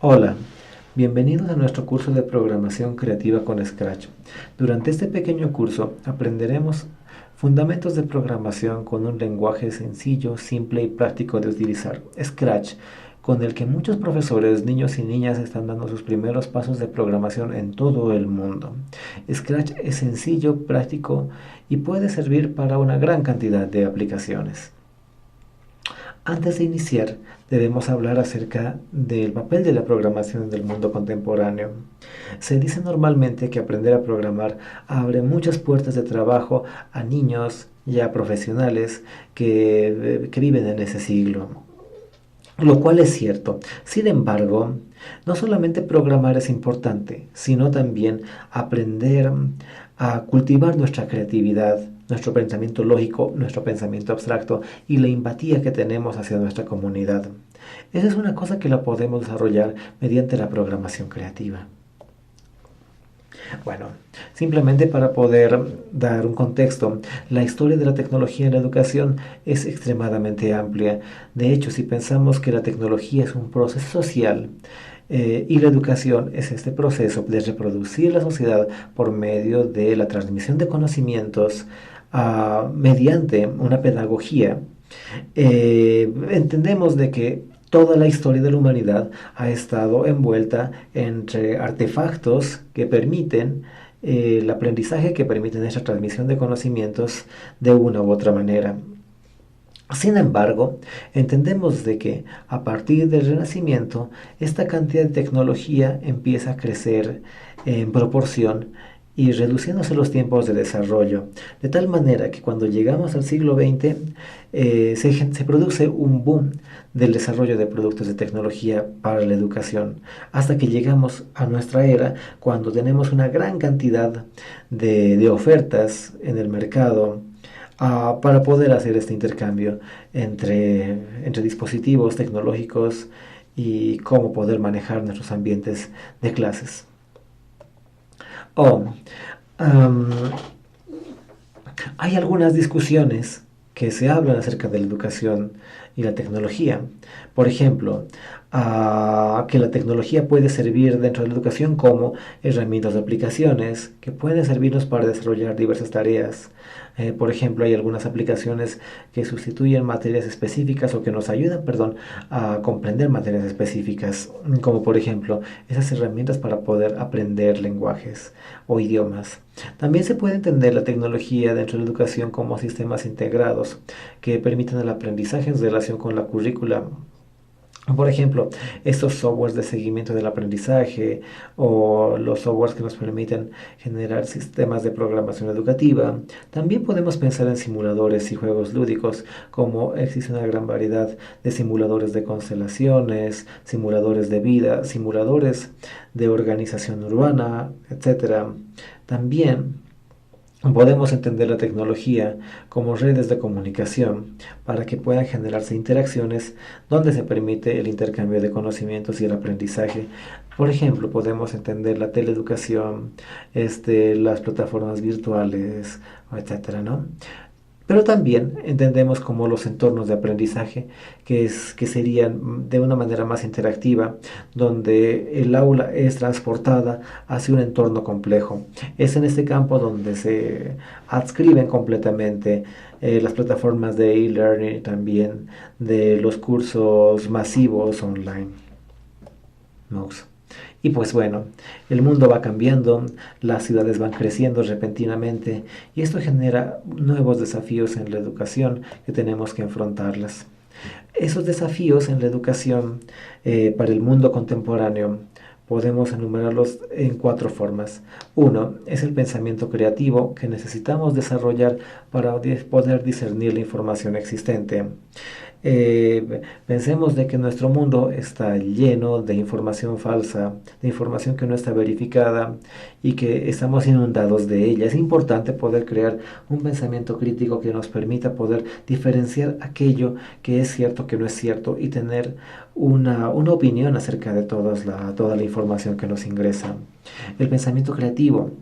Hola, bienvenidos a nuestro curso de programación creativa con Scratch. Durante este pequeño curso aprenderemos fundamentos de programación con un lenguaje sencillo, simple y práctico de utilizar, Scratch, con el que muchos profesores, niños y niñas están dando sus primeros pasos de programación en todo el mundo. Scratch es sencillo, práctico y puede servir para una gran cantidad de aplicaciones. Antes de iniciar, debemos hablar acerca del papel de la programación en el mundo contemporáneo. Se dice normalmente que aprender a programar abre muchas puertas de trabajo a niños y a profesionales que viven en ese siglo, lo cual es cierto. Sin embargo, no solamente programar es importante, sino también aprender a cultivar nuestra creatividad, nuestro pensamiento lógico, nuestro pensamiento abstracto y la empatía que tenemos hacia nuestra comunidad. Esa es una cosa que la podemos desarrollar mediante la programación creativa. Bueno, simplemente para poder dar un contexto, la historia de la tecnología en la educación es extremadamente amplia. De hecho, si pensamos que la tecnología es un proceso social, y la educación es este proceso de reproducir la sociedad por medio de la transmisión de conocimientos mediante una pedagogía. Entendemos de que toda la historia de la humanidad ha estado envuelta entre artefactos que permiten el aprendizaje, que permiten esa transmisión de conocimientos de una u otra manera. Sin embargo, entendemos de que a partir del Renacimiento, esta cantidad de tecnología empieza a crecer en proporción y reduciéndose los tiempos de desarrollo, de tal manera que cuando llegamos al siglo XX se produce un boom del desarrollo de productos de tecnología para la educación, hasta que llegamos a nuestra era cuando tenemos una gran cantidad de ofertas en el mercado para poder hacer este intercambio entre dispositivos tecnológicos y cómo poder manejar nuestros ambientes de clases. Oh, um, hay algunas discusiones que se hablan acerca de la educación y la tecnología. Por ejemplo, que la tecnología puede servir dentro de la educación como herramientas de aplicaciones que pueden servirnos para desarrollar diversas tareas. Por ejemplo, hay algunas aplicaciones que sustituyen materias específicas o que nos ayudan, perdón, a comprender materias específicas, como por ejemplo esas herramientas para poder aprender lenguajes o idiomas. También se puede entender la tecnología dentro de la educación como sistemas integrados que permiten el aprendizaje en relación con la currícula. Por ejemplo, estos softwares de seguimiento del aprendizaje o los softwares que nos permiten generar sistemas de programación educativa. También podemos pensar en simuladores y juegos lúdicos, como existe una gran variedad de simuladores de constelaciones, simuladores de vida, simuladores de organización urbana, etcétera. También podemos entender la tecnología como redes de comunicación para que puedan generarse interacciones donde se permite el intercambio de conocimientos y el aprendizaje. Por ejemplo, podemos entender la teleeducación, las plataformas virtuales, etcétera, ¿no? Pero también entendemos como los entornos de aprendizaje, que serían de una manera más interactiva, donde el aula es transportada hacia un entorno complejo. Es en este campo donde se adscriben completamente las plataformas de e-learning, también de los cursos masivos online. Mouse. Y pues bueno, el mundo va cambiando, las ciudades van creciendo repentinamente y esto genera nuevos desafíos en la educación que tenemos que enfrentarlas. Esos desafíos en la educación para el mundo contemporáneo podemos enumerarlos en cuatro formas. Uno es el pensamiento creativo que necesitamos desarrollar para poder discernir la información existente. Pensemos de que nuestro mundo está lleno de información falsa, de información que no está verificada y que estamos inundados de ella. Es importante poder crear un pensamiento crítico que nos permita poder diferenciar aquello que es cierto, que no es cierto y tener una opinión acerca de toda la información que nos ingresa. El pensamiento creativo,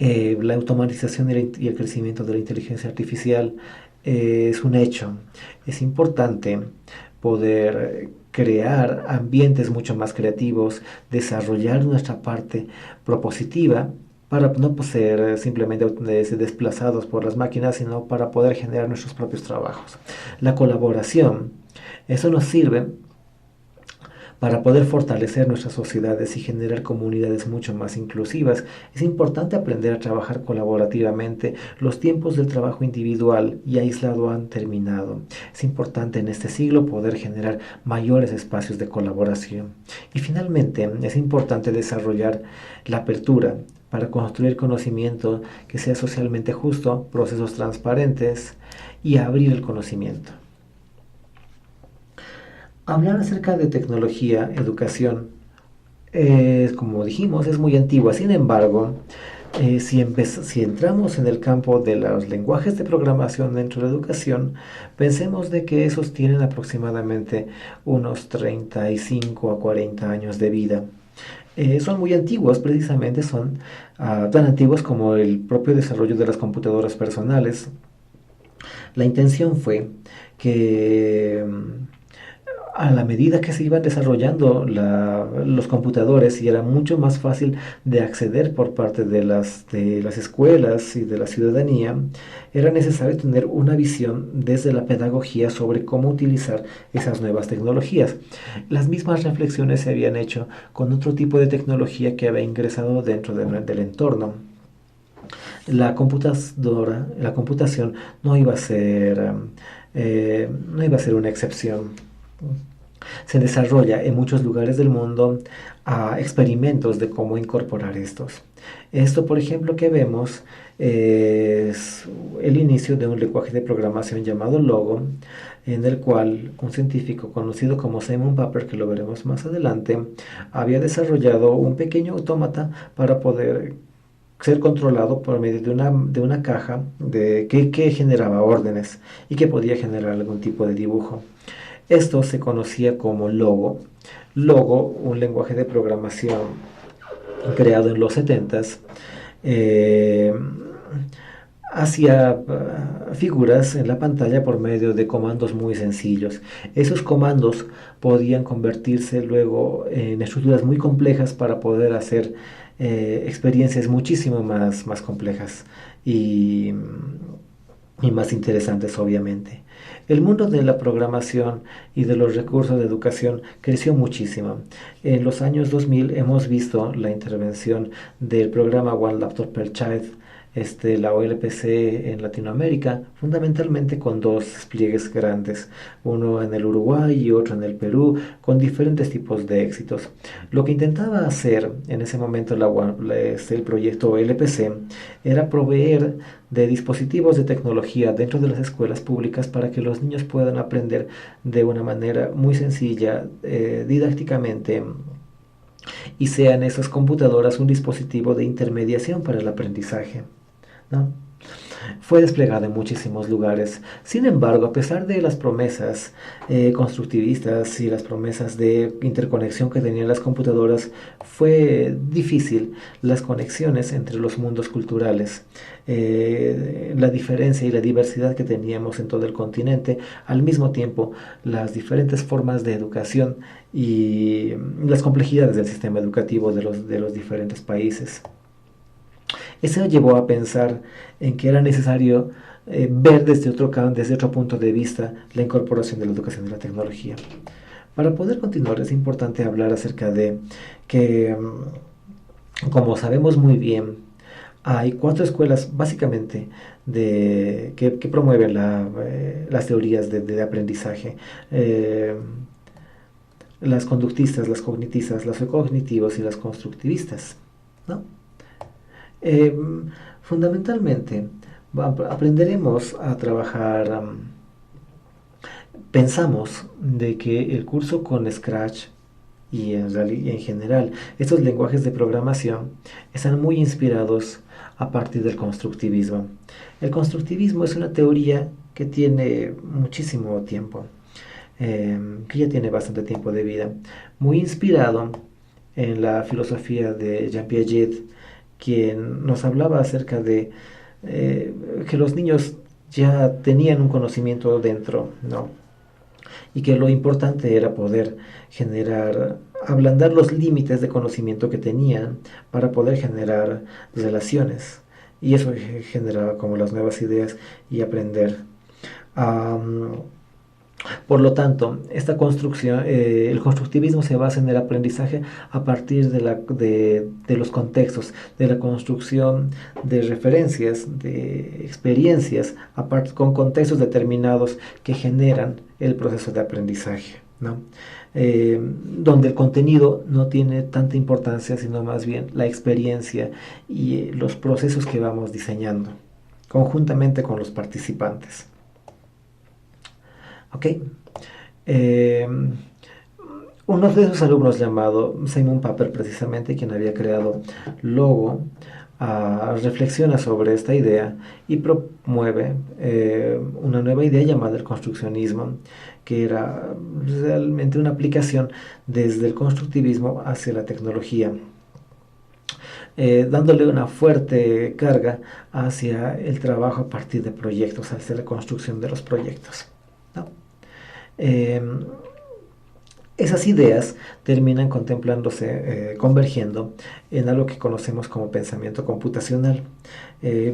la automatización y el crecimiento de la inteligencia artificial es un hecho. Es importante poder crear ambientes mucho más creativos, desarrollar nuestra parte propositiva para no ser simplemente desplazados por las máquinas, sino para poder generar nuestros propios trabajos. La colaboración, eso nos sirve para poder fortalecer nuestras sociedades y generar comunidades mucho más inclusivas. Es importante aprender a trabajar colaborativamente. Los tiempos del trabajo individual y aislado han terminado. Es importante en este siglo poder generar mayores espacios de colaboración. Y finalmente, es importante desarrollar la apertura para construir conocimiento que sea socialmente justo, procesos transparentes y abrir el conocimiento. Hablar acerca de tecnología, educación, como dijimos, es muy antigua. Sin embargo, si entramos en el campo de los lenguajes de programación dentro de la educación, pensemos de que esos tienen aproximadamente unos 35 a 40 años de vida. Son muy antiguos, precisamente son tan antiguos como el propio desarrollo de las computadoras personales. La intención fue que a la medida que se iban desarrollando los computadores y era mucho más fácil de acceder por parte de las escuelas y de la ciudadanía, era necesario tener una visión desde la pedagogía sobre cómo utilizar esas nuevas tecnologías. Las mismas reflexiones se habían hecho con otro tipo de tecnología que había ingresado dentro del entorno. La computación no iba a ser, no iba a ser una excepción. Se desarrolla en muchos lugares del mundo experimentos de cómo incorporar estos. Esto, por ejemplo, que vemos es el inicio de un lenguaje de programación llamado Logo, en el cual un científico conocido como Simon Papert, que lo veremos más adelante, había desarrollado un pequeño autómata para poder ser controlado por medio de una caja que generaba órdenes y que podía generar algún tipo de dibujo. Esto se conocía como Logo. Logo, un lenguaje de programación creado en los 70s, hacía figuras en la pantalla por medio de comandos muy sencillos. Esos comandos podían convertirse luego en estructuras muy complejas para poder hacer experiencias muchísimo más complejas y más interesantes, obviamente. El mundo de la programación y de los recursos de educación creció muchísimo. En los años 2000 hemos visto la intervención del programa One Laptop per Child, la OLPC en Latinoamérica, fundamentalmente con dos despliegues grandes, uno en el Uruguay y otro en el Perú, con diferentes tipos de éxitos. Lo que intentaba hacer en ese momento el proyecto OLPC era proveer de dispositivos de tecnología dentro de las escuelas públicas para que los niños puedan aprender de una manera muy sencilla, didácticamente, y sean esas computadoras un dispositivo de intermediación para el aprendizaje, ¿no? Fue desplegada en muchísimos lugares. Sin embargo, a pesar de las promesas constructivistas y las promesas de interconexión que tenían las computadoras, fue difícil las conexiones entre los mundos culturales. La diferencia y la diversidad que teníamos en todo el continente, al mismo tiempo las diferentes formas de educación y las complejidades del sistema educativo de los diferentes países. Eso llevó a pensar en que era necesario ver desde otro punto de vista la incorporación de la educación de la tecnología. Para poder continuar es importante hablar acerca de que, como sabemos muy bien, hay 4 escuelas básicamente que promueven las teorías de aprendizaje. Las conductistas, las cognitistas, las cognitivos y las constructivistas, ¿no? Eh, Fundamentalmente, aprenderemos a trabajar. Pensamos de que el curso con Scratch y en general estos lenguajes de programación están muy inspirados a partir del constructivismo. El constructivismo es una teoría que tiene muchísimo tiempo, que ya tiene bastante tiempo de vida, muy inspirado en la filosofía de Jean Piaget, quien nos hablaba acerca de que los niños ya tenían un conocimiento dentro, ¿no? y que lo importante era poder generar, ablandar los límites de conocimiento que tenían para poder generar relaciones. Y eso generaba como las nuevas ideas y aprender. Por lo tanto, esta construcción, el constructivismo se basa en el aprendizaje a partir de los contextos, de la construcción de referencias, de experiencias, con contextos determinados que generan el proceso de aprendizaje, ¿no? Donde el contenido no tiene tanta importancia, sino más bien la experiencia y los procesos que vamos diseñando conjuntamente con los participantes. ¿Ok? Eh, Uno de esos alumnos llamado Simon Papert, precisamente quien había creado Logo, reflexiona sobre esta idea y promueve una nueva idea llamada el construccionismo, que era realmente una aplicación desde el constructivismo hacia la tecnología, dándole una fuerte carga hacia el trabajo a partir de proyectos, hacia la construcción de los proyectos, ¿no? Esas ideas terminan contemplándose, convergiendo en algo que conocemos como pensamiento computacional,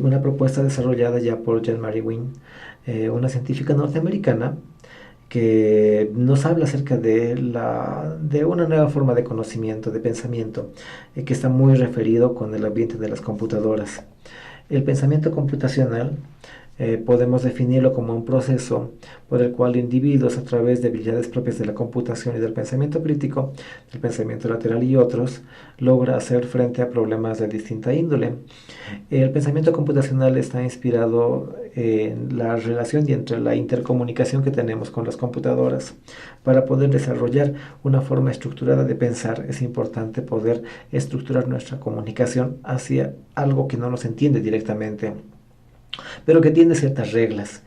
una propuesta desarrollada ya por Jean-Marie Wynne, una científica norteamericana que nos habla acerca de una nueva forma de conocimiento, de pensamiento, que está muy referido con el ambiente de las computadoras. El pensamiento computacional podemos definirlo como un proceso por el cual individuos, a través de habilidades propias de la computación y del pensamiento crítico, del pensamiento lateral y otros, logra hacer frente a problemas de distinta índole. El pensamiento computacional está inspirado en la relación y entre la intercomunicación que tenemos con las computadoras. Para poder desarrollar una forma estructurada de pensar, es importante poder estructurar nuestra comunicación hacia algo que no nos entiende directamente, pero que tiene ciertas reglas.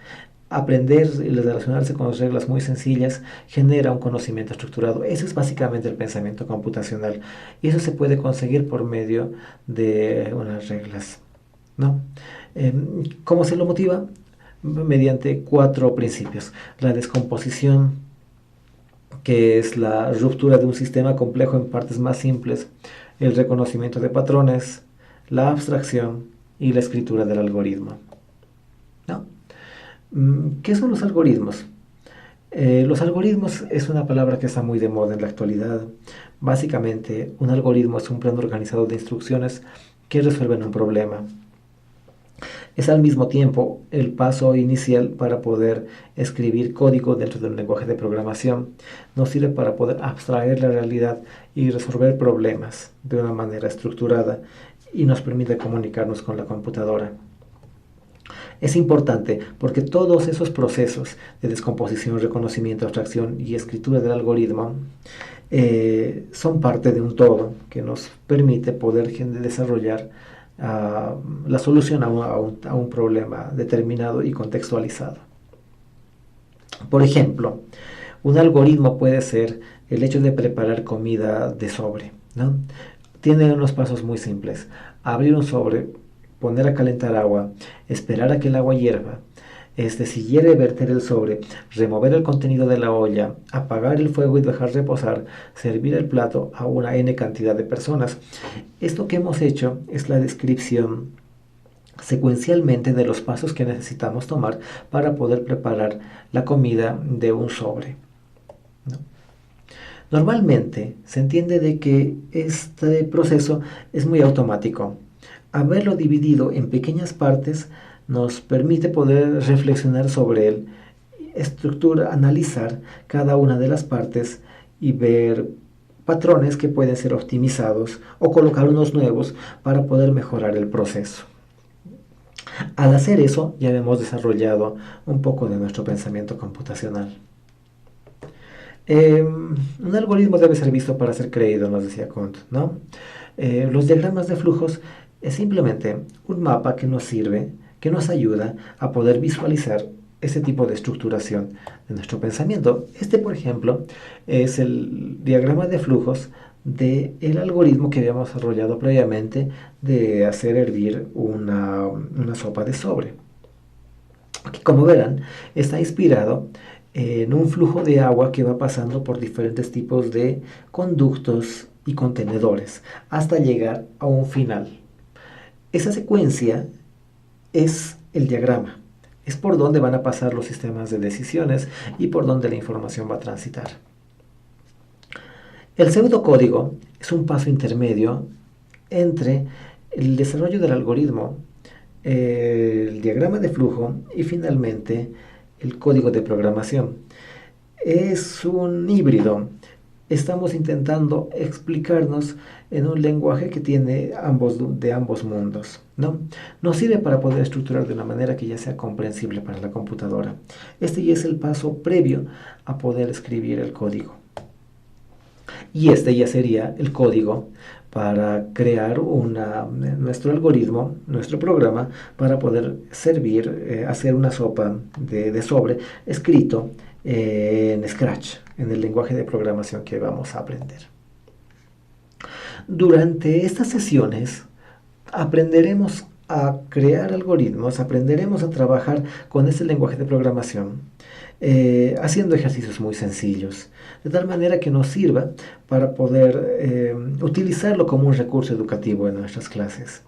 Aprender y relacionarse con las reglas muy sencillas genera un conocimiento estructurado. Eso es básicamente el pensamiento computacional. Y eso se puede conseguir por medio de unas reglas, ¿no? ¿Cómo se lo motiva? Mediante 4 principios. La descomposición, que es la ruptura de un sistema complejo en partes más simples. El reconocimiento de patrones, la abstracción y la escritura del algoritmo, ¿no? ¿Qué son los algoritmos? Los algoritmos es una palabra que está muy de moda en la actualidad. Básicamente, un algoritmo es un plan organizado de instrucciones que resuelven un problema. Es al mismo tiempo el paso inicial para poder escribir código dentro de un lenguaje de programación. Nos sirve para poder abstraer la realidad y resolver problemas de una manera estructurada y nos permite comunicarnos con la computadora. Es importante porque todos esos procesos de descomposición, reconocimiento, abstracción y escritura del algoritmo son parte de un todo que nos permite poder desarrollar la solución a un problema determinado y contextualizado. Por ejemplo, un algoritmo puede ser el hecho de preparar comida de sobre, ¿no? Tiene unos pasos muy simples. Abrir un sobre, poner a calentar agua, esperar a que el agua hierva. Si quiere verter el sobre, remover el contenido de la olla, apagar el fuego y dejar reposar, servir el plato a una n cantidad de personas. Esto que hemos hecho es la descripción secuencialmente de los pasos que necesitamos tomar para poder preparar la comida de un sobre, ¿no? Normalmente se entiende de que este proceso es muy automático. Haberlo dividido en pequeñas partes nos permite poder reflexionar sobre él, analizar cada una de las partes y ver patrones que pueden ser optimizados o colocar unos nuevos para poder mejorar el proceso. Al hacer eso, ya hemos desarrollado un poco de nuestro pensamiento computacional. Un algoritmo debe ser visto para ser creído, nos decía Kant, ¿no? Los diagramas de flujos es simplemente un mapa que nos sirve, que nos ayuda a poder visualizar ese tipo de estructuración de nuestro pensamiento. Por ejemplo, es el diagrama de flujos del algoritmo que habíamos desarrollado previamente de hacer hervir una sopa de sobre. Aquí, como verán, está inspirado en un flujo de agua que va pasando por diferentes tipos de conductos y contenedores hasta llegar a un final. Esa secuencia es el diagrama, es por donde van a pasar los sistemas de decisiones y por donde la información va a transitar. El pseudocódigo es un paso intermedio entre el desarrollo del algoritmo, el diagrama de flujo y finalmente el código de programación. Es un híbrido. Estamos intentando explicarnos en un lenguaje que tiene de ambos mundos, ¿no? Nos sirve para poder estructurar de una manera que ya sea comprensible para la computadora. Este ya es el paso previo a poder escribir el código. Y este ya sería el código para crear nuestro algoritmo, nuestro programa, para poder servir, hacer una sopa de sobre escrito en Scratch, en el lenguaje de programación que vamos a aprender. Durante estas sesiones aprenderemos a crear algoritmos, aprenderemos a trabajar con ese lenguaje de programación, haciendo ejercicios muy sencillos, de tal manera que nos sirva para poder utilizarlo como un recurso educativo en nuestras clases.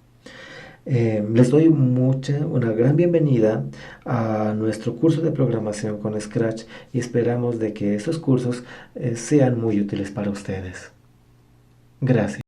Les doy una gran bienvenida a nuestro curso de programación con Scratch y esperamos de que esos cursos sean muy útiles para ustedes. Gracias.